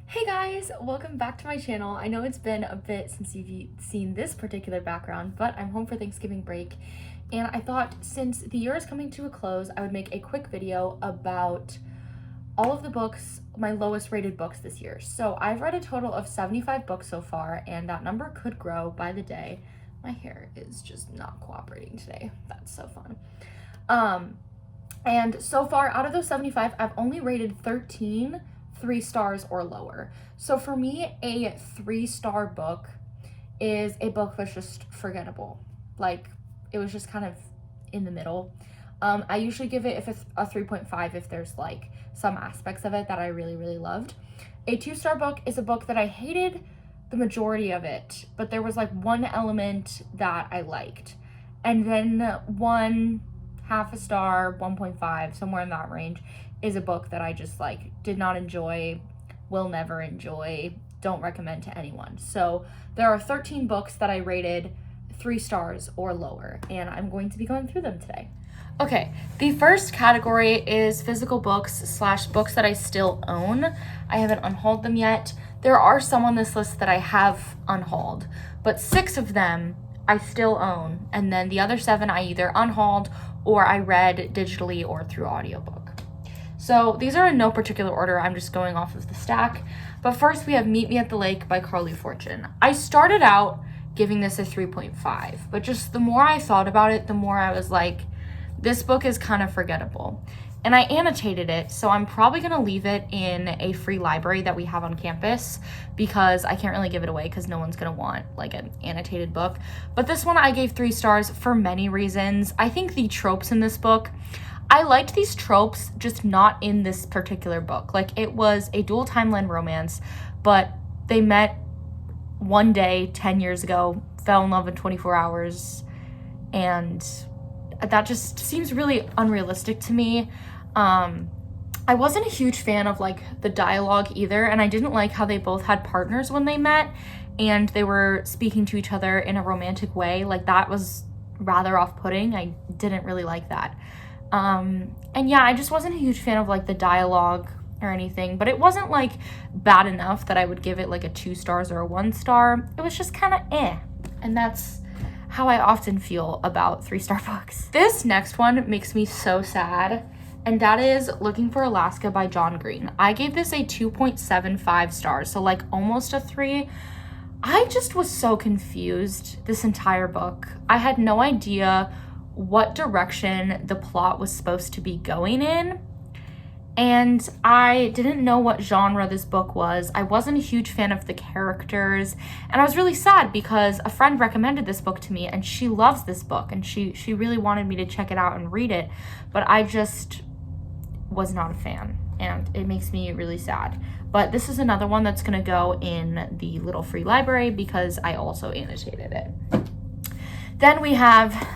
Hey guys, welcome back to my channel. I know it's been a bit since you've seen this particular background, but I'm home for Thanksgiving break, and I thought since the year is coming to a close, I would make a quick video about all of the books, my lowest rated books this year. So I've read a total of 75 books so far, and that number could grow by the day. My hair is just not cooperating today. That's so fun. And so far out of those 75, I've only rated 13 3 stars or lower. So for me, a 3-star book is a book that's just forgettable. Like, it was just kind of in the middle. I usually give it a 3.5 if there's like some aspects of it that I really loved. A 2-star book is a book that I hated the majority of it, but there was like one element that I liked. And then 1/2 a star, 1.5, somewhere in that range, is a book that I just like did not enjoy, will never enjoy, don't recommend to anyone. So there are 13 books that I rated 3 stars or lower, and I'm going to be going through them today. Okay, the first category is physical books / books that I still own. I haven't unhauled them yet. There are some on this list that I have unhauled, but 6 of them I still own, and then the other 7 I either unhauled or I read digitally or through audiobook. So these are in no particular order, I'm just going off of the stack. But first we have Meet Me at the Lake by Carly Fortune. I started out giving this a 3.5, but just the more I thought about it, the more I was like, this book is kind of forgettable. And I annotated it, so I'm probably gonna leave it in a free library that we have on campus because I can't really give it away because no one's gonna want like an annotated book. But this one I gave 3 stars for many reasons. I think the tropes in this book, I liked these tropes, just not in this particular book. Like, it was a dual timeline romance, but they met one day 10 years ago, fell in love in 24 hours, and that just seems really unrealistic to me. I wasn't a huge fan of like the dialogue either, and I didn't like how they both had partners when they met and they were speaking to each other in a romantic way. Like, that was rather off-putting. I didn't really like that. And yeah, I just wasn't a huge fan of like the dialogue or anything, but it wasn't like bad enough that I would give it like a 2 stars or a 1 star. It was just kind of and that's how I often feel about 3-star books. This next one makes me so sad, and that is Looking for Alaska by John Green. I gave this a 2.75 stars, so like almost a 3. I just was so confused this entire book. I had no idea what direction the plot was supposed to be going in, and I didn't know what genre this book was. I wasn't a huge fan of the characters, and I was really sad because a friend recommended this book to me and she loves this book and she really wanted me to check it out and read it, but I just was not a fan, and it makes me really sad. But this is another one that's gonna go in the little free library because I also annotated it. Then we have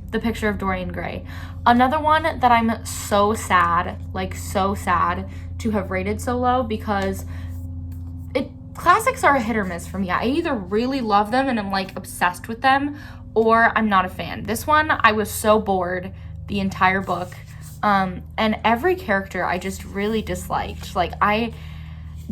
The Picture of Dorian Gray. Another one that I'm so sad, like so sad to have rated so low, because classics are a hit or miss for me. I either really love them and I'm like obsessed with them, or I'm not a fan. This one, I was so bored the entire book. And every character I just really disliked. Like, I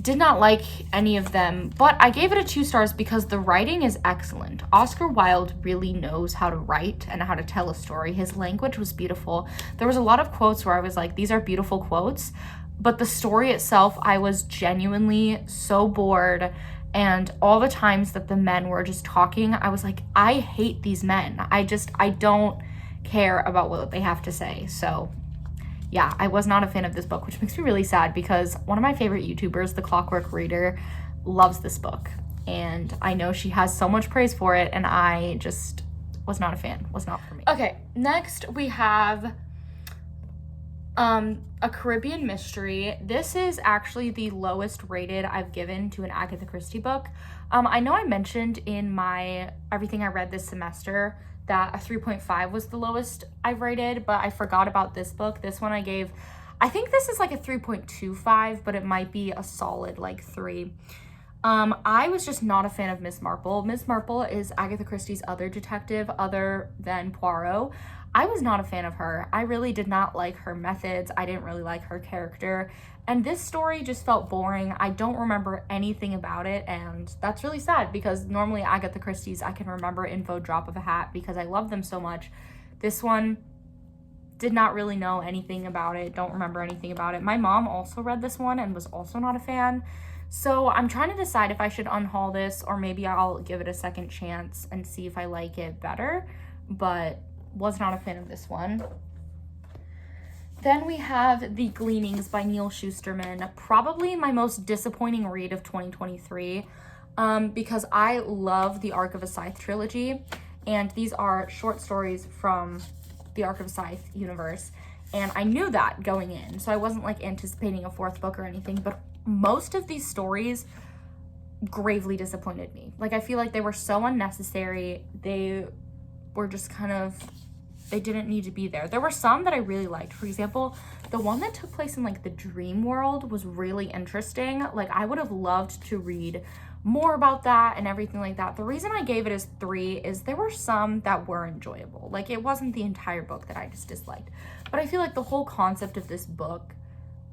did not like any of them, but I gave it a 2 stars because the writing is excellent. Oscar Wilde really knows how to write and how to tell a story. His language was beautiful. There was a lot of quotes where I was like, these are beautiful quotes, but the story itself, I was genuinely so bored. And all the times that the men were just talking, I was like, I hate these men. I don't care about what they have to say. So yeah, I was not a fan of this book, which makes me really sad because one of my favorite YouTubers, The Clockwork Reader, loves this book. And I know she has so much praise for it, and I just was not a fan. Was not for me. Okay, next we have A Caribbean Mystery. This is actually the lowest rated I've given to an Agatha Christie book. I know I mentioned in my Everything I Read This Semester that a 3.5 was the lowest I've rated, but I forgot about this book. This one I gave, I think this is like a 3.25, but it might be a solid like 3. I was just not a fan of Miss Marple. Miss Marple is Agatha Christie's other detective other than Poirot. I was not a fan of her. I really did not like her methods. I didn't really like her character. And this story just felt boring. I don't remember anything about it, and that's really sad because normally Agatha Christie's I can remember info drop of a hat because I love them so much. This one, did not really know anything about it, don't remember anything about it. My mom also read this one and was also not a fan. So I'm trying to decide if I should unhaul this or maybe I'll give it a second chance and see if I like it better, but was not a fan of this one. Then we have The Gleanings by Neil Shusterman, probably my most disappointing read of 2023, because I love the Arc of a Scythe trilogy, and these are short stories from the Arc of a Scythe universe, and I knew that going in, so I wasn't like anticipating a fourth book or anything, but most of these stories gravely disappointed me. Like, I feel like they were so unnecessary. They were just kind of, they didn't need to be there. There were some that I really liked. For example, the one that took place in like the dream world was really interesting. Like, I would have loved to read more about that and everything like that. The reason I gave it as 3 is there were some that were enjoyable. Like, it wasn't the entire book that I just disliked. But I feel like the whole concept of this book,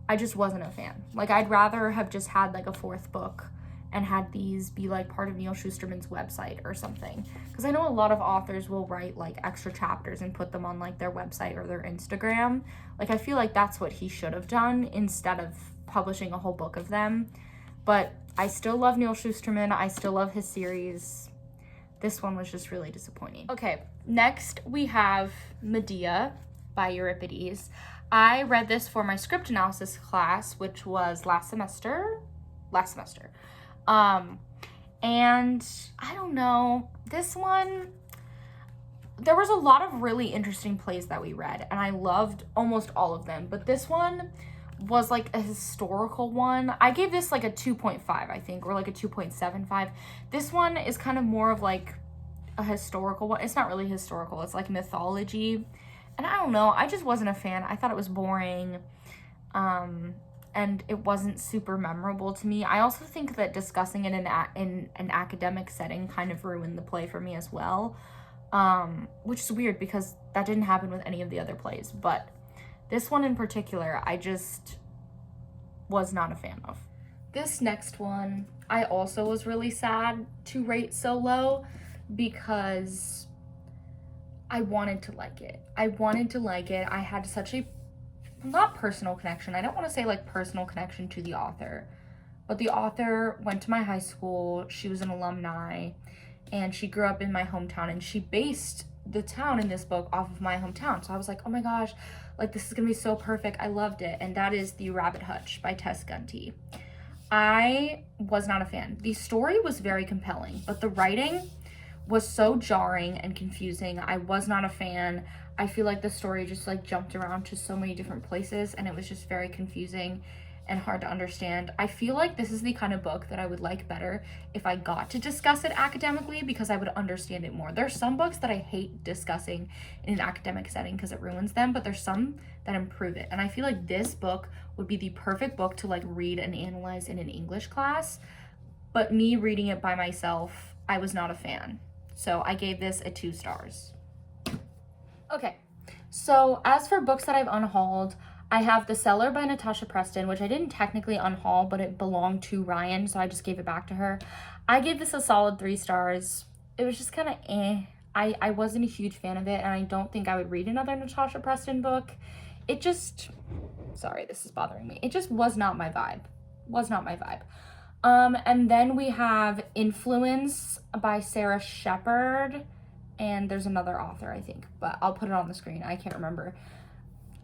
I just wasn't a fan. Like, I'd rather have just had like a fourth book and had these be like part of Neil Shusterman's website or something. Because I know a lot of authors will write like extra chapters and put them on like their website or their Instagram. Like, I feel like that's what he should have done instead of publishing a whole book of them. But I still love Neil Shusterman. I still love his series. This one was just really disappointing. Okay, next we have Medea by Euripides. I read this for my script analysis class, which was last semester. And I don't know, this one, there was a lot of really interesting plays that we read, and I loved almost all of them, but this one was like a historical one. I gave this like a 2.5, I think, or like a 2.75. This one is kind of more of like a historical one. It's not really historical, it's like mythology, and I don't know, I just wasn't a fan. I thought it was boring, and it wasn't super memorable to me. I also think that discussing it in an academic setting kind of ruined the play for me as well, which is weird because that didn't happen with any of the other plays, but this one in particular, I just was not a fan of. This next one, I also was really sad to rate so low because I wanted to like it. I had such a, not personal connection. I don't want to say like personal connection to the author, but the author went to my high school. She was an alumni and she grew up in my hometown, and she based the town in this book off of my hometown. So I was like, oh my gosh, like this is gonna be so perfect. I loved it. And that is The Rabbit Hutch by Tess Gunty. I was not a fan. The story was very compelling, but the writing was so jarring and confusing. I was not a fan. I feel like the story just like jumped around to so many different places, and it was just very confusing and hard to understand. I feel like this is the kind of book that I would like better if I got to discuss it academically, because I would understand it more. There's some books that I hate discussing in an academic setting because it ruins them, but there's some that improve it. And I feel like this book would be the perfect book to like read and analyze in an English class, but me reading it by myself, I was not a fan. So I gave this a 2 stars. Okay, so as for books that I've unhauled, I have The Cellar by Natasha Preston, which I didn't technically unhaul, but it belonged to Ryan, so I just gave it back to her. I gave this a solid 3 stars. It was just kind of eh. I wasn't a huge fan of it, and I don't think I would read another Natasha Preston book. It just, sorry, this is bothering me. It just was not my vibe. And then we have Influence by Sarah Shepard, and there's another author, I think, but I'll put it on the screen. I can't remember.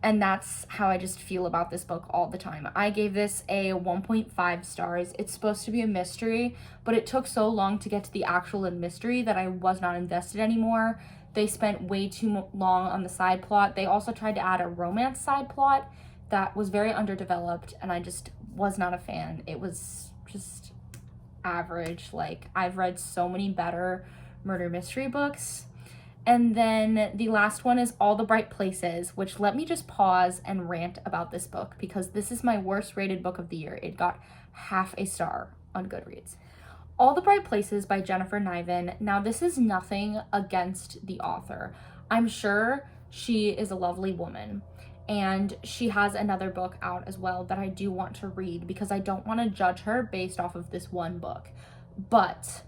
And that's how I just feel about this book all the time. I gave this a 1.5 stars. It's supposed to be a mystery, but it took so long to get to the actual mystery that I was not invested anymore. They spent way too long on the side plot. They also tried to add a romance side plot that was very underdeveloped, and I just was not a fan. It was just average. Like, I've read so many better murder mystery books. And then the last one is All the Bright Places, which, let me just pause and rant about this book because this is my worst rated book of the year. It got half a star on Goodreads. All the Bright Places by Jennifer Niven. Now, this is nothing against the author. I'm sure she is a lovely woman, and she has another book out as well that I do want to read because I don't want to judge her based off of this one book. But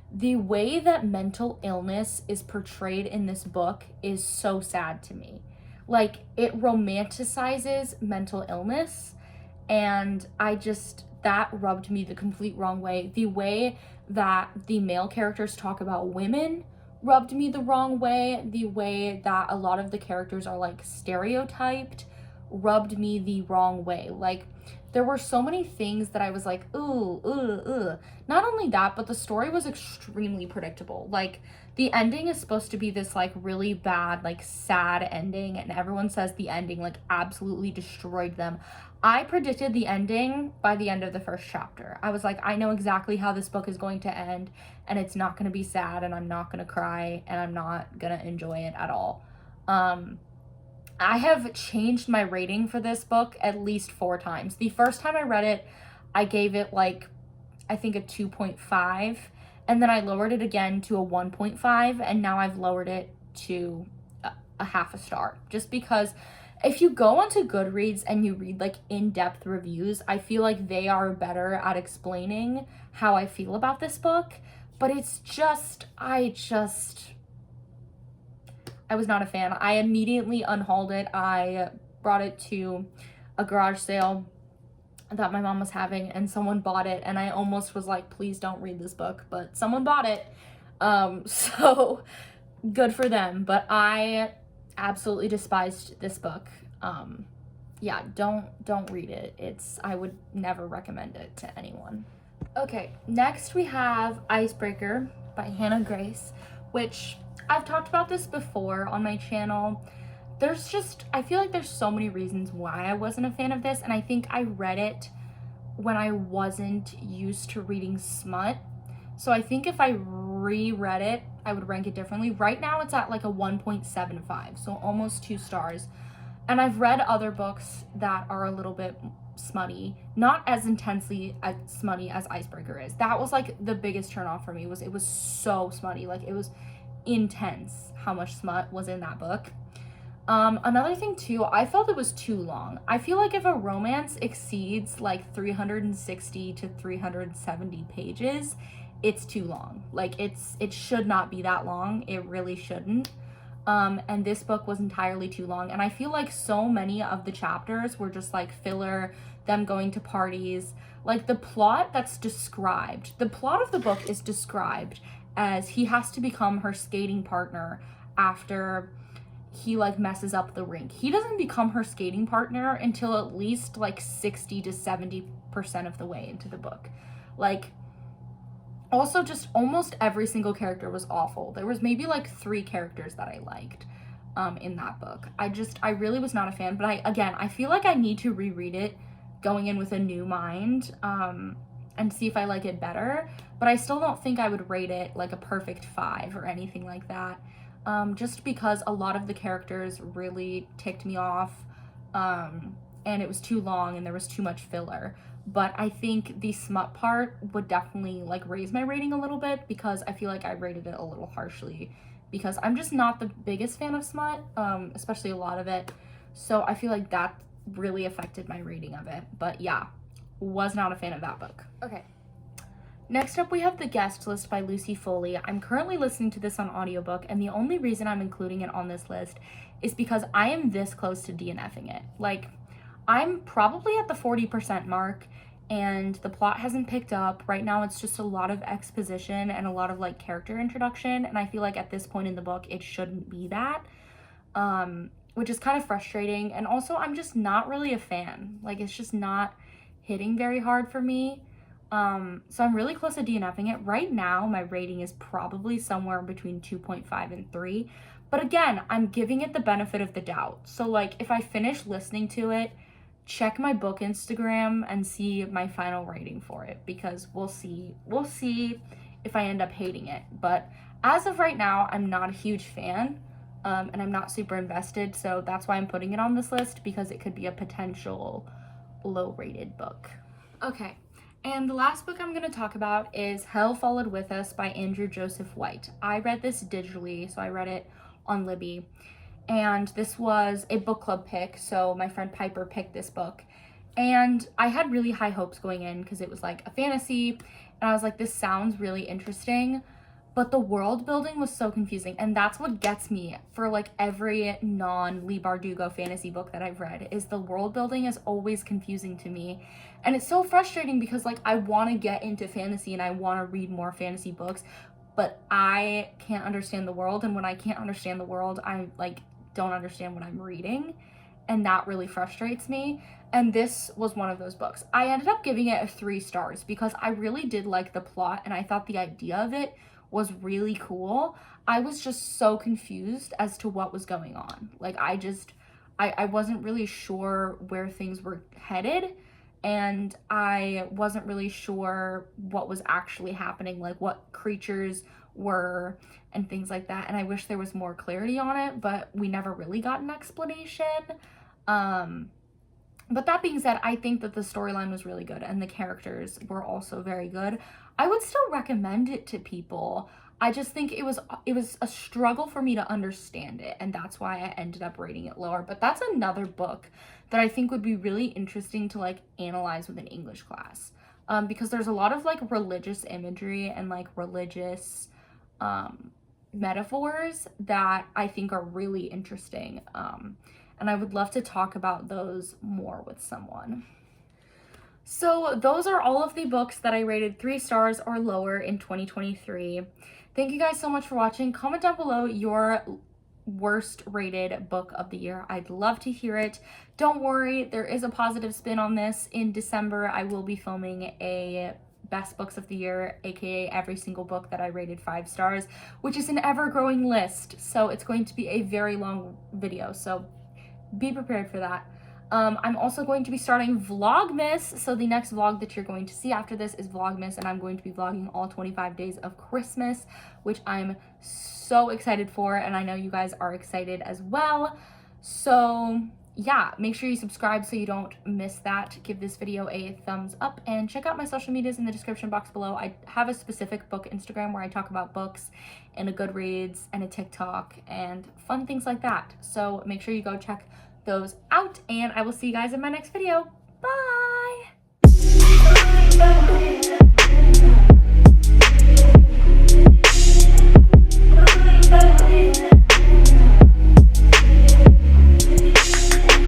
the way that mental illness is portrayed in this book is so sad to me. Like, it romanticizes mental illness, and that rubbed me the complete wrong way. The way that the male characters talk about women rubbed me the wrong way. The way that a lot of the characters are like stereotyped rubbed me the wrong way. Like, there were so many things that I was like, ooh, ooh, ooh. Not only that, but the story was extremely predictable. Like, the ending is supposed to be this like really bad, like sad ending, and everyone says the ending like absolutely destroyed them. I predicted the ending by the end of the first chapter. I was like, I know exactly how this book is going to end, and it's not going to be sad, and I'm not going to cry, and I'm not going to enjoy it at all. I have changed my rating for this book at least 4 times. The first time I read it, I gave it like, I think a 2.5, and then I lowered it again to a 1.5, and now I've lowered it to a half a star. Just because if you go onto Goodreads and you read like in-depth reviews, I feel like they are better at explaining how I feel about this book, but it's just, I was not a fan. I immediately unhauled it. I brought it to a garage sale that my mom was having, and someone bought it, and I almost was like, please don't read this book, but someone bought it. So good for them, but I absolutely despised this book. Yeah, don't read it. I would never recommend it to anyone. Okay, next we have Icebreaker by Hannah Grace, which I've talked about this before on my channel. I feel like there's so many reasons why I wasn't a fan of this, and I think I read it when I wasn't used to reading smut. So I think if I reread it, I would rank it differently. Right now it's at like a 1.75, so almost 2 stars. And I've read other books that are a little bit smutty, not as intensely as smutty as Icebreaker is. That was like the biggest turnoff for me, it was so smutty. Like, it was intense how much smut was in that book. Another thing too, I felt it was too long. I feel like if a romance exceeds like 360 to 370 pages, it's too long. Like, it should not be that long. It really shouldn't. And this book was entirely too long, and I feel like so many of the chapters were just like filler, them going to parties. Like, the plot of the book is described as he has to become her skating partner after he like messes up the rink. He doesn't become her skating partner until at least like 60 to 70% of the way into the book. Like, also, just almost every single character was awful. There was maybe like 3 characters that I liked in that book. I really was not a fan, but I feel like I need to reread it going in with a new mind and see if I like it better, but I still don't think I would rate it like a perfect 5 or anything like that, just because a lot of the characters really ticked me off, and it was too long and there was too much filler. But I think the smut part would definitely like raise my rating a little bit, because I feel like I rated it a little harshly, because I'm just not the biggest fan of smut, especially a lot of it. So I feel like that really affected my rating of it. But yeah, was not a fan of that book. Okay. Next up, we have The Guest List by Lucy Foley. I'm currently listening to this on audiobook, and the only reason I'm including it on this list is because I am this close to DNFing it. Like, I'm probably at the 40% mark, and the plot hasn't picked up. Right now, it's just a lot of exposition and a lot of like character introduction, and I feel like at this point in the book, it shouldn't be that, which is kind of frustrating. And also, I'm just not really a fan. Like, it's just not hitting very hard for me. So I'm really close to DNFing it. Right now, my rating is probably somewhere between 2.5 and 3. But again, I'm giving it the benefit of the doubt. So like, if I finish listening to it, check my book Instagram and see my final rating for it, because we'll see if I end up hating it. But as of right now, I'm not a huge fan, and I'm not super invested. So that's why I'm putting it on this list, because it could be a potential low-rated book. Okay. And the last book I'm going to talk about is Hell Followed With Us by Andrew Joseph White. I read this digitally, so I read it on Libby. And this was a book club pick, so my friend Piper picked this book. And I had really high hopes going in because it was like a fantasy, and I was like, this sounds really interesting. But the world building was so confusing, and that's what gets me for like every non-Leigh Bardugo fantasy book that I've read, is the world building is always confusing to me. And it's so frustrating because like I want to get into fantasy and I want to read more fantasy books, but I can't understand the world, and when I can't understand the world, I like don't understand what I'm reading, and that really frustrates me. And this was one of those books. I ended up giving it 3 stars because I really did like the plot and I thought the idea of it was really cool. I was just so confused as to what was going on. Like I wasn't really sure where things were headed, and I wasn't really sure what was actually happening, like what creatures were and things like that. And I wish there was more clarity on it, but we never really got an explanation. But that being said, I think that the storyline was really good and the characters were also very good. I would still recommend it to people. I just think it was a struggle for me to understand it, and that's why I ended up rating it lower. But that's another book that I think would be really interesting to like analyze with an English class. Because there's a lot of like religious imagery and like religious metaphors that I think are really interesting. And I would love to talk about those more with someone. So those are all of the books that I rated 3 stars or lower in 2023. Thank you guys so much for watching. Comment down below your worst rated book of the year. I'd love to hear it. Don't worry, there is a positive spin on this. In December, I will be filming a best books of the year, aka every single book that I rated 5 stars, which is an ever-growing list. So it's going to be a very long video. So be prepared for that. I'm also going to be starting Vlogmas, so the next vlog that you're going to see after this is Vlogmas, and I'm going to be vlogging all 25 days of Christmas, which I'm so excited for, and I know you guys are excited as well. So yeah, make sure you subscribe so you don't miss that. Give this video a thumbs up, and check out my social medias in the description box below. I have a specific book Instagram where I talk about books, and a Goodreads, and a TikTok, and fun things like that. So make sure you go check those out, and I will see you guys in my next video. Bye!